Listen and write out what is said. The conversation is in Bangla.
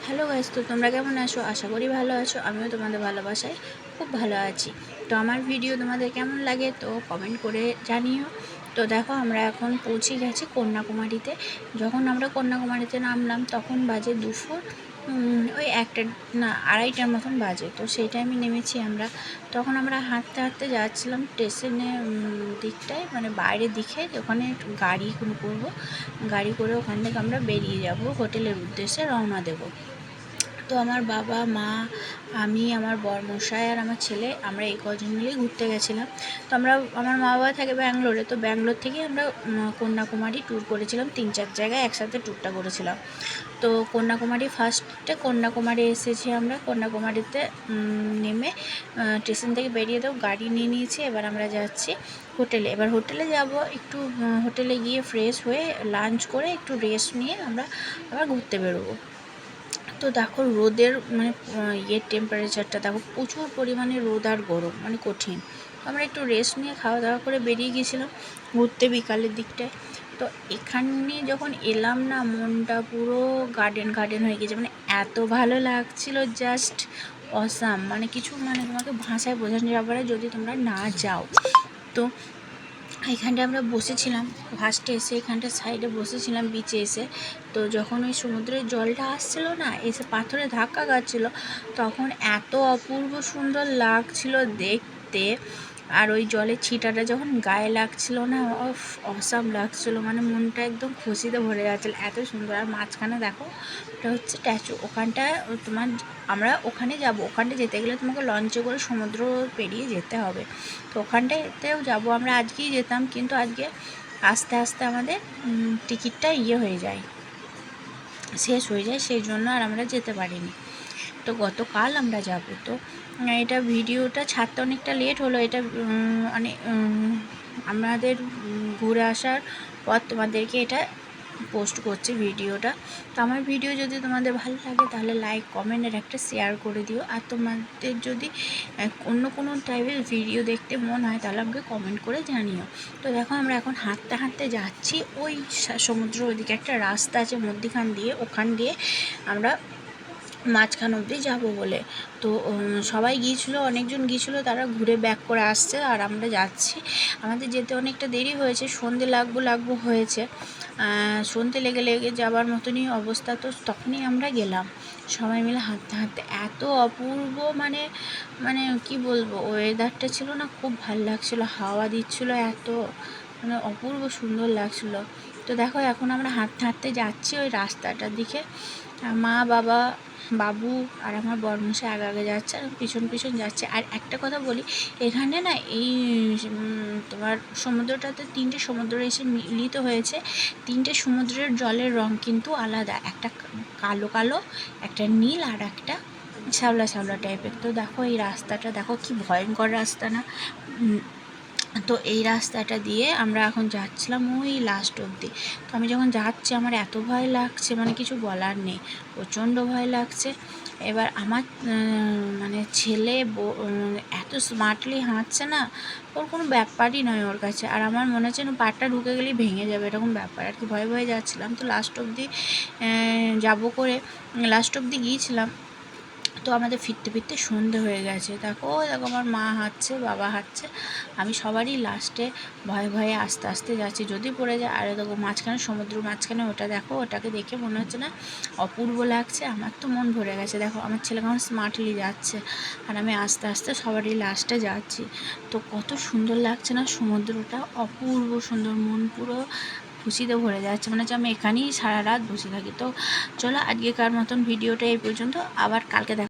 হ্যালো গাইস, তো তোমরা কেমন আছো? আশা করি ভালো আছো। আমিও তোমাদের ভালোবাসায় খুব ভালো আছি। তো আমার ভিডিও তোমাদের কেমন লাগে তো কমেন্ট করে জানিও। তো দেখো, আমরা এখন পৌঁছে গেছি কন্যাকুমারীতে। যখন আমরা কন্যাকুমারীতে নামলাম তখন বাজে দুপুর ওই একটা না আড়াইটার মতন বাজে। তো সেই টাইমে নেমেছি আমরা। তখন আমরা হাঁটতে হাঁটতে যাচ্ছিলাম স্টেশনের দিকটায়, মানে বাইরের দিকে, ওখানে গাড়ি করবো। গাড়ি করে ওখান থেকে আমরা বেরিয়ে যাব, হোটেলের উদ্দেশ্যে রওনা দেবো। তো আমার বাবা, মা, আমি, আমার বরমশাই আর আমার ছেলে, আমরা এই কজন মিলেই ঘুরতে গেছিলাম। তো আমার মা বাবা থাকে ব্যাঙ্গালোরে, তো ব্যাঙ্গালোর থেকে আমরা কন্যাকুমারী ট্যুর করেছিলাম। 3-4 জায়গায় একসাথে ট্যুরটা করেছিলাম। তো ফার্স্টে কন্যাকুমারী এসেছি আমরা। কন্যাকুমারীতে নেমে স্টেশন থেকে বেরিয়ে তো গাড়ি নিয়ে নিয়েছি। এবার আমরা যাচ্ছি হোটেলে। এবার হোটেলে যাব, একটু হোটেলে গিয়ে ফ্রেশ হয়ে লাঞ্চ করে একটু রেস্ট নিয়ে আমরা আবার ঘুরতে বেরোবো। তো দেখো রোদের মানে টেম্পারেচারটা দেখো, প্রচুর পরিমাণে রোদ আর গরম, মানে কঠিন। আমরা একটু রেস্ট নিয়ে খাওয়া দাওয়া করে বেরিয়ে গিয়েছিলাম ঘুরতে বিকালের দিকটায়। তো এখানে যখন এলাম না, মনটা পুরো গার্ডেন গার্ডেন হয়ে গেছে, মানে এত ভালো লাগছিল, জাস্ট অসাম, মানে কিছু মানে তোমাকে ভাষায় বোঝানো যাবে না যদি তোমরা না যাও। তো এখানটা আমরা বসেছিলাম ফার্স্টে এসে, এখানটা সাইডে বসেছিলাম বিচে এসে। তো যখন ওই সমুদ্রের জলটা আসছিলো না, এসে পাথরে ধাক্কা খাচ্ছিলো, তখন এত অপূর্ব সুন্দর লাগছিল দেখতে। আর ওই জলের ছিটাটা যখন গায়ে লাগছিল না, অসাম লাগছিলো, মানে মনটা একদম খুশিতে ভরে যাচ্ছিলো, এত সুন্দর। আর মাঝখানে দেখো, ওটা হচ্ছে স্ট্যাচু। ওখানটা আমরা ওখানে যাব। ওখানটা যেতে গেলে তোমাকে লঞ্চে করে সমুদ্র পেরিয়ে যেতে হবে। তো ওখানটাতেও যাব। আমরা আজকেই যেতাম, কিন্তু আজকে আস্তে আস্তে আমাদের টিকিটটা হয়ে যায়, শেষ হয়ে যায়, সেই জন্য আর আমরা যেতে পারিনি। তো গতকাল আমরা যাব। তো এটা ভিডিওটা ছাড়তে অনেকটা লেট হলো। এটা আমাদের ঘুরে আসার পর তোমাদেরকে এটা পোস্ট করছি ভিডিওটা। তো আমার ভিডিও যদি তোমাদের ভালো লাগে তাহলে লাইক, কমেন্ট আর একটা শেয়ার করে দিও। আর তোমাদের যদি অন্য কোনো টাইপের ভিডিও দেখতে মন হয় তাহলে আমাকে কমেন্ট করে জানিও। তো দেখো, আমরা এখন হাঁটতে হাঁটতে যাচ্ছি ওই সমুদ্র ওইদিকে একটা রাস্তা আছে মধ্যিখান দিয়ে, ওখান দিয়ে আমরা মাঝখান অবধি যাবো বলে। তো সবাই গিয়েছিলো, অনেকজন গিয়েছিলো, তারা ঘুরে ব্যাক করে আসছে আর আমরা যাচ্ছি। আমাদের যেতে অনেকটা দেরি হয়েছে, সন্ধে লাগবো হয়েছে, সন্ধে লেগে যাবার মতনই অবস্থা। তো তখনই আমরা গেলাম সবাই মিলে হাঁটতে হাঁটতে। এত অপূর্ব মানে মানে কি বলবো, ওয়েদারটা ছিল না, খুব ভালো লাগছিলো, হাওয়া দিচ্ছিলো, এত মানে অপূর্ব সুন্দর লাগছিলো। তো দেখো, এখন আমরা হাঁটতে হাঁটতে যাচ্ছি ওই রাস্তাটার দিকে। মা, বাবা, বাবু আর আমার বরমশাই আগে আগে যাচ্ছে আর পিছন পিছন যাচ্ছে। আর একটা কথা বলি, এখানে না এই তোমার সমুদ্রটাতে 3টে সমুদ্র এসে মিলিত হয়েছে। 3টে সমুদ্রের জলের রঙ কিন্তু আলাদা, একটা কালো কালো, একটা নীল আর একটা শ্যাওলা শ্যাওলা টাইপের। তো দেখো এই রাস্তাটা দেখো, কি ভয়ঙ্কর রাস্তা না। তো এই রাস্তাটা দিয়ে আমরা এখন যাচ্ছিলাম ওই লাস্ট অবধি। তো আমি যখন যাচ্ছি আমার এত ভয় লাগছে, মানে কিছু বলার নেই, প্রচণ্ড ভয় লাগছে। এবার আমার মানে ছেলে এত স্মার্টলি হাঁটছে না, ওর কোনো ব্যাপারই নয় ওর কাছে। আর আমার মনে হচ্ছে না পাটা ঢুকে গেলেই ভেঙে যাবে, এরকম ব্যাপার আর কি। ভয়ে ভয়ে যাচ্ছিলাম। তো লাস্ট অবধি লাস্ট অবধি গিয়েছিলাম। তো আমাদের ফিরতে ফিরতে সন্ধে হয়ে গেছে। দেখো আমার মা হাঁটছে, বাবা হাঁটছে, আমি সবারই লাস্টে ভয়ে ভয়ে আস্তে আস্তে যাচ্ছি, যদি পড়ে যায়। আর দেখো মাঝখানে, সমুদ্র মাঝখানে ওটা দেখো, ওটাকে দেখে মনে হচ্ছে না অপূর্ব লাগছে। আমার তো মন ভরে গেছে। দেখো আমার ছেলে কেমন স্মার্টলি যাচ্ছে আর আমি আস্তে আস্তে সবারই লাস্টে যাচ্ছি। তো কত সুন্দর লাগছে না সমুদ্রটা, অপূর্ব সুন্দর, মন পুরো খুশিতে ভরে যাচ্ছে, মনে হচ্ছে আমি এখানেই সারা রাত বসে থাকি। তো চলো আজকেকার মতন ভিডিওটা এই পর্যন্ত, আবার কালকে দেখা।